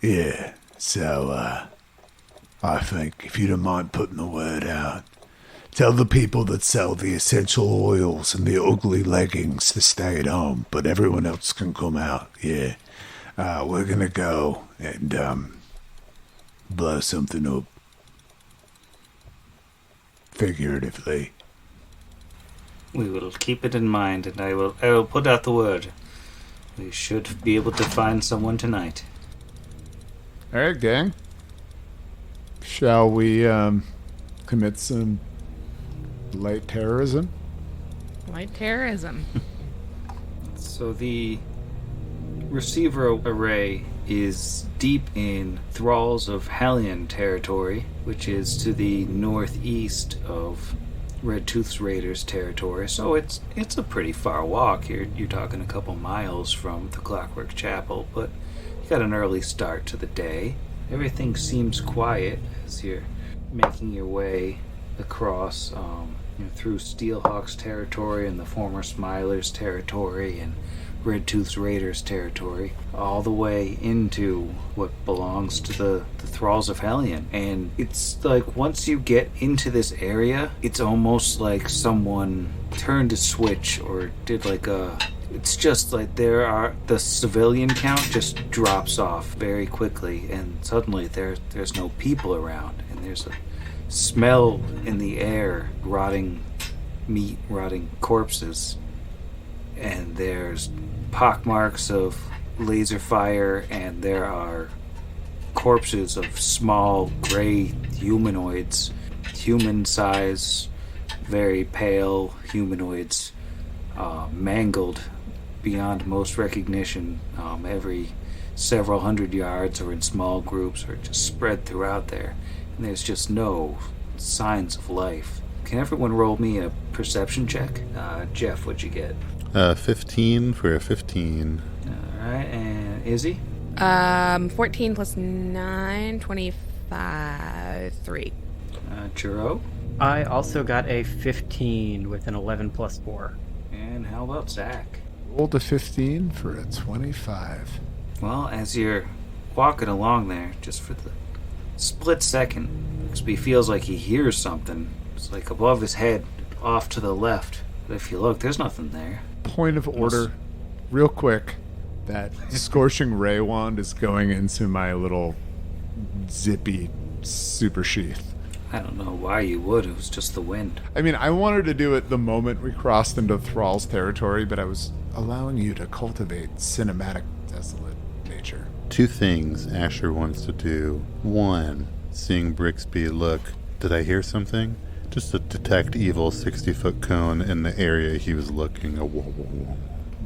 Yeah, so, I think if you don't mind putting the word out, tell the people that sell the essential oils and the ugly leggings to stay at home, but everyone else can come out, yeah. We're gonna go and, blow something up. Figuratively. We will keep it in mind, and I will put out the word. We should be able to find someone tonight. All right, gang. Shall we commit some light terrorism? Light terrorism. So the receiver array is deep in Thralls of Hellion territory, which is to the northeast of Redtooth's Raiders territory. So it's a pretty far walk. You're talking a couple miles from the Clockwork Chapel, but you got an early start to the day. Everything seems quiet as you're making your way across through Steelhawk's territory and the former Smilers territory and Redtooth's Raiders territory, all the way into what belongs to the Thralls of Hellion. And it's like once you get into this area, it's almost like someone turned a switch or did like it's just like the civilian count just drops off very quickly, and suddenly there's no people around, and there's a smell in the air, rotting meat, rotting corpses, and there's pockmarks of laser fire, and there are corpses of small gray humanoids, human size, very pale humanoids, mangled beyond most recognition, every several hundred yards or in small groups or just spread throughout there, and there's just no signs of life. Can everyone roll me a perception check? Jeff, what'd you get? 15 for a 15. Alright, and Izzy? 14 plus 9, 25, 3. Churro? I also got a 15 with an 11 plus 4. And how about Zach? Rolled a 15 for a 25. Well, as you're walking along there, just for the split second, Bixby feels like he hears something. It's like above his head, off to the left. But if you look, there's nothing there. Point of order, real quick. That Scorching Ray wand is going into my little zippy super sheath. I don't know why you would. It was just the wind. I mean, I wanted to do it the moment we crossed into Thrall's territory, but I was allowing you to cultivate cinematic desolate nature. 2 things Asher wants to do. 1, seeing Brixby look, did I hear something? Just to detect evil 60-foot cone in the area he was looking. Whoa, whoa, whoa.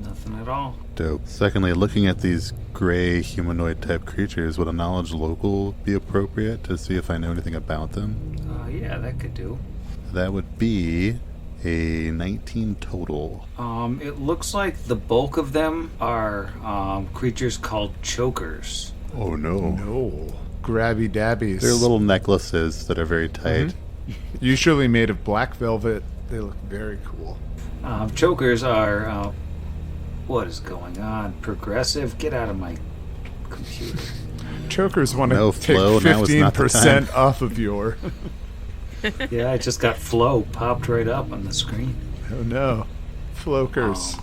Nothing at all. Dope. Secondly, looking at these gray humanoid type creatures, would a knowledge local be appropriate to see if I know anything about them? Yeah, that could do. That would be a 19 total. It looks like the bulk of them are creatures called chokers. Oh no. No. grabby dabbies. They're little necklaces that are very tight. Usually made of black velvet. They look very cool. Chokers are... what is going on? Progressive? Get out of my computer. Chokers want to No, take Flo, now is not the 15% time. off of your... Yeah, I just got Flow popped right up on the screen. Oh no. Flokers.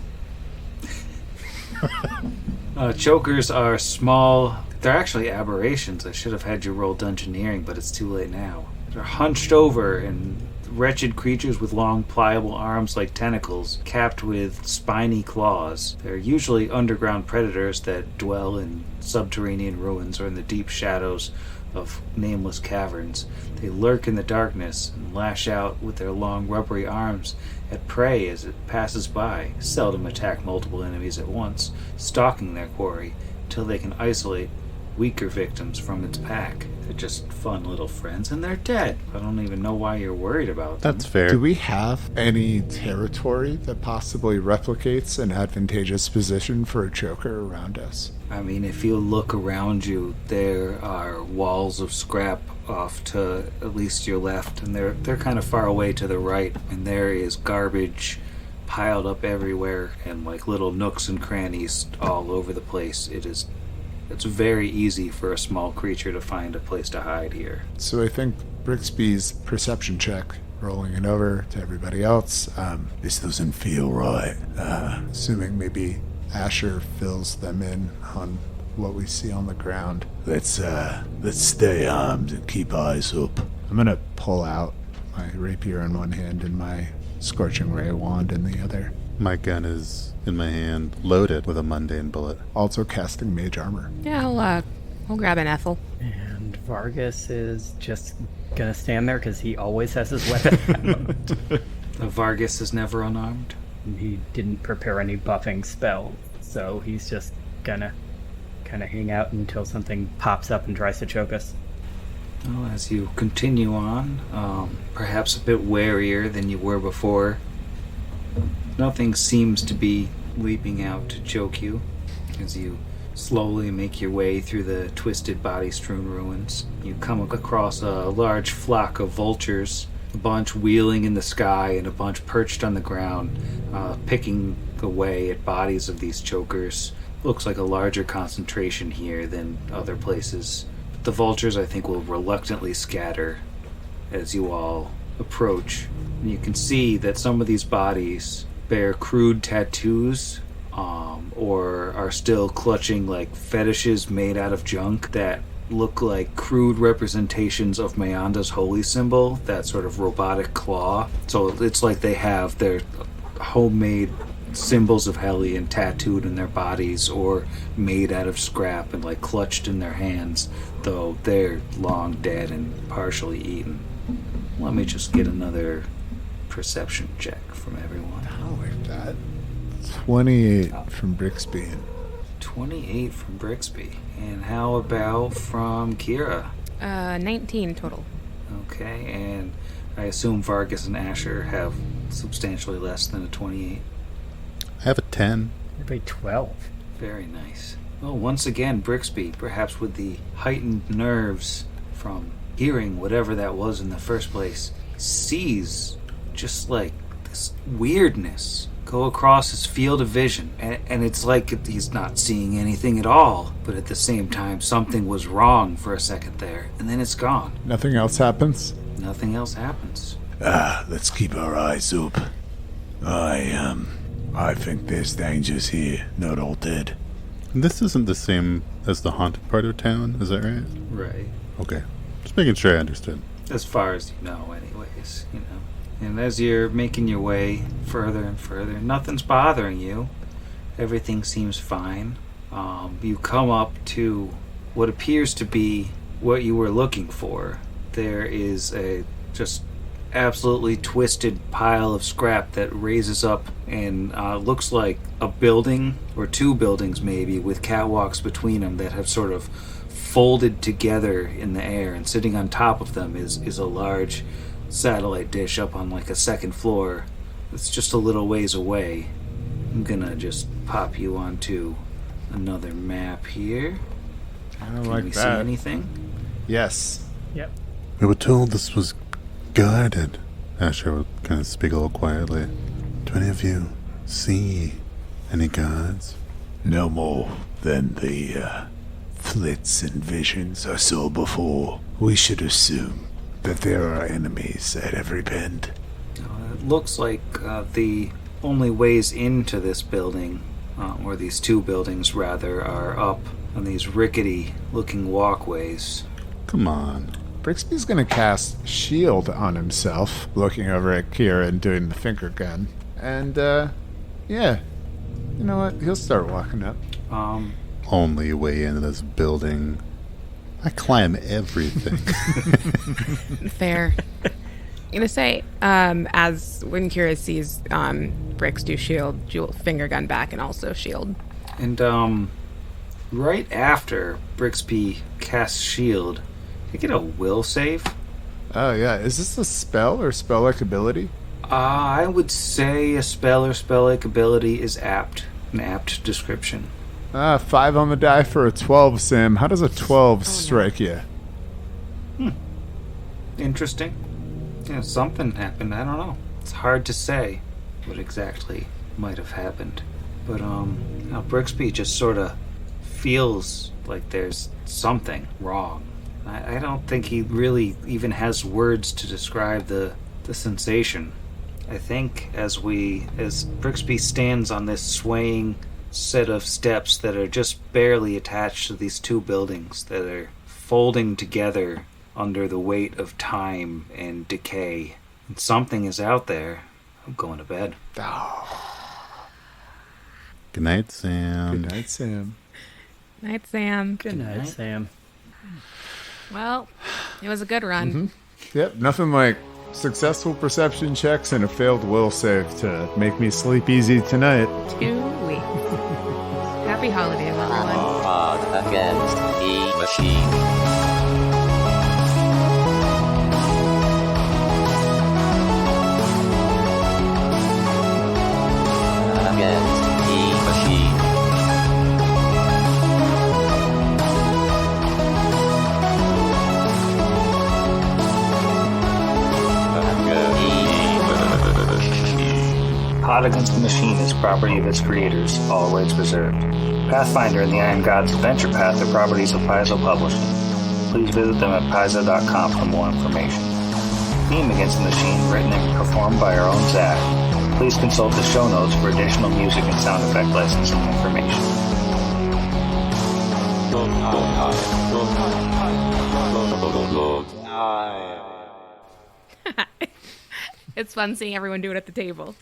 Chokers are small. They're actually aberrations. I should have had you roll Dungeoneering, but it's too late now. They're hunched over and wretched creatures with long, pliable arms like tentacles, capped with spiny claws. They're usually underground predators that dwell in subterranean ruins or in the deep shadows of nameless caverns. They lurk in the darkness and lash out with their long, rubbery arms at prey as it passes by, seldom attack multiple enemies at once, stalking their quarry until they can isolate weaker victims from its pack. They're just fun little friends, and they're dead. I don't even know why you're worried about them. That's fair. Do we have any territory that possibly replicates an advantageous position for a choker around us? I mean, if you look around you, there are walls of scrap off to at least your left, and they're kind of far away to the right, and there is garbage piled up everywhere and like little nooks and crannies all over the place. It's very easy for a small creature to find a place to hide here. So I think Brixby's perception check, rolling it over to everybody else. This doesn't feel right. Assuming maybe Asher fills them in on what we see on the ground. Let's stay armed and keep eyes up. I'm gonna pull out my rapier in one hand and my scorching ray wand in the other. My gun is in my hand, loaded with a mundane bullet. Also casting mage armor. Yeah, I'll grab an Ethel. And Vargas is just gonna stand there because he always has his weapon out. Vargas is never unarmed. He didn't prepare any buffing spell, so he's just gonna kind of hang out until something pops up and tries to choke us. Well, as you continue on, perhaps a bit warier than you were before, nothing seems to be leaping out to choke you as you slowly make your way through the twisted body-strewn ruins. You come across a large flock of vultures, a bunch wheeling in the sky and a bunch perched on the ground, picking away at bodies of these chokers. Looks like a larger concentration here than other places. But the vultures, I think, will reluctantly scatter as you all approach. And you can see that some of these bodies bear crude tattoos, or are still clutching like fetishes made out of junk that look like crude representations of Mayanda's holy symbol, that sort of robotic claw. So it's like they have their homemade symbols of Hellion tattooed in their bodies or made out of scrap and like clutched in their hands, though they're long dead and partially eaten. Let me just get another perception check from everyone. I don't like that. 28 from Brixby. 28 from Brixby. And how about from Kira? 19 total. Okay, and I assume Vargas and Asher have substantially less than a 28. I have a 10. Maybe 12. Very nice. Well, once again, Brixby, perhaps with the heightened nerves from hearing whatever that was in the first place, sees just like this weirdness go across his field of vision. And it's like he's not seeing anything at all, but at the same time, something was wrong for a second there, and then it's gone. Nothing else happens? Nothing else happens. Let's keep our eyes up. I think there's dangers here, not all dead. And this isn't the same as the haunted part of town, is that right? Right. Okay. Just making sure I understood. As far as you know, anyways, you know. And as you're making your way further and further, nothing's bothering you. Everything seems fine. You come up to what appears to be what you were looking for. There is a just absolutely twisted pile of scrap that raises up and looks like a building, or two buildings maybe, with catwalks between them that have sort of folded together in the air, and sitting on top of them is a large satellite dish up on like a second floor. It's just a little ways away. I'm gonna just pop you onto another map here. I don't Can like we that. see anything? Yes. Yep. We were told this was guarded. Asher would kind of speak a little quietly. Do any of you see any guards? No more than the flits and visions I saw before. We should assume that there are enemies at every bend. It looks like the only ways into this building, or these two buildings rather, are up on these rickety-looking walkways. Come on. Brixby's going to cast Shield on himself, looking over at Kira and doing the finger gun. And, yeah. You know what? He'll start walking up. Only way into this building. I climb everything. Fair. I'm gonna say, as when Kira sees Brix do shield, she'll finger gun back and also shield. And, right after Brixby casts shield, you get a will save. Oh, yeah. Is this a spell or spell-like ability? I would say a spell or spell-like ability is apt. An apt description. 5 on the die for a 12, Sam. How does a 12 strike you? Interesting. Yeah, something happened. I don't know. It's hard to say what exactly might have happened. But, now Brixby just sort of feels like there's something wrong. I don't think he really even has words to describe the sensation. I think as Brixby stands on this swaying set of steps that are just barely attached to these two buildings that are folding together under the weight of time and decay, and something is out there, I'm going to bed. Good night, Sam. Good night, Sam. Night, Sam. Good night, Sam. Well, it was a good run. Mm-hmm. Yep, nothing like successful perception checks and a failed will save to make me sleep easy tonight. 2 weeks. Happy holidays, everyone. Hard against the machine. Against the machine. Hot Against the Machine is property of its creators, all rights reserved. Pathfinder and the Iron Gods Adventure Path are properties of Paizo Publishing. Please visit them at paizo.com for more information. Theme Against the Machine, written and performed by our own Zach. Please consult the show notes for additional music and sound effect licensing information. It's fun seeing everyone do it at the table.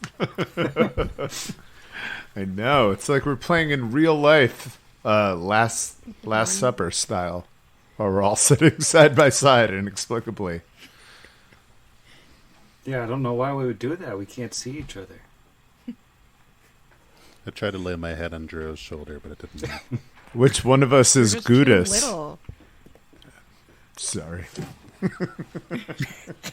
I know. It's like we're playing in real life, Last Supper style, while we're all sitting side by side inexplicably. Yeah, I don't know why we would do that. We can't see each other. I tried to lay my head on Drew's shoulder, but it didn't work. Which one of us is Just too Gudis? little. Sorry. Oh,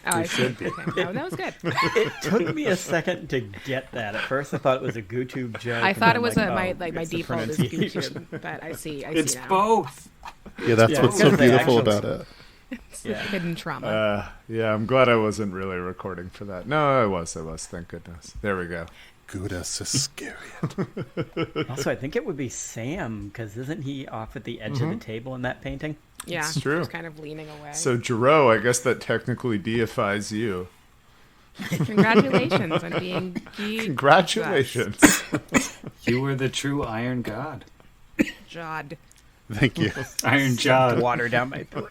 I should be. Okay. No, that was good. It took me a second to get that. At first, I thought it was a GooTube joke. I thought it was my my default is pronunciation. YouTube, but I see It's now. both. Yeah, that's Yeah, what's so because they beautiful actually- about it. It's Yeah. hidden trauma. Yeah, I'm glad I wasn't really recording for that. No, I was. Thank goodness. There we go. Goudas Iscariot. Also, I think it would be Sam, because isn't he off at the edge of the table in that painting? Yeah, it's true. Just kind of leaning away. So, Jero, I guess that technically deifies you. Congratulations on being Congratulations. You were the true Iron God. Jod. Thank you. Iron Jod. Water down my throat.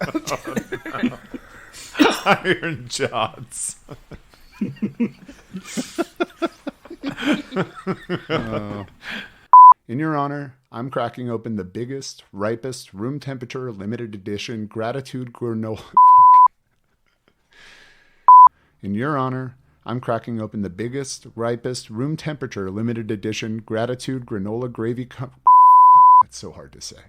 Iron Jods. In your honor, I'm cracking open the biggest, ripest, room temperature, limited edition gratitude granola. In your honor, I'm cracking open the biggest, ripest, room temperature, limited edition gratitude granola gravy. That's so hard to say.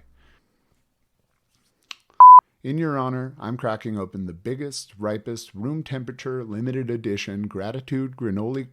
In your honor, I'm cracking open the biggest, ripest, room temperature, limited edition gratitude granola.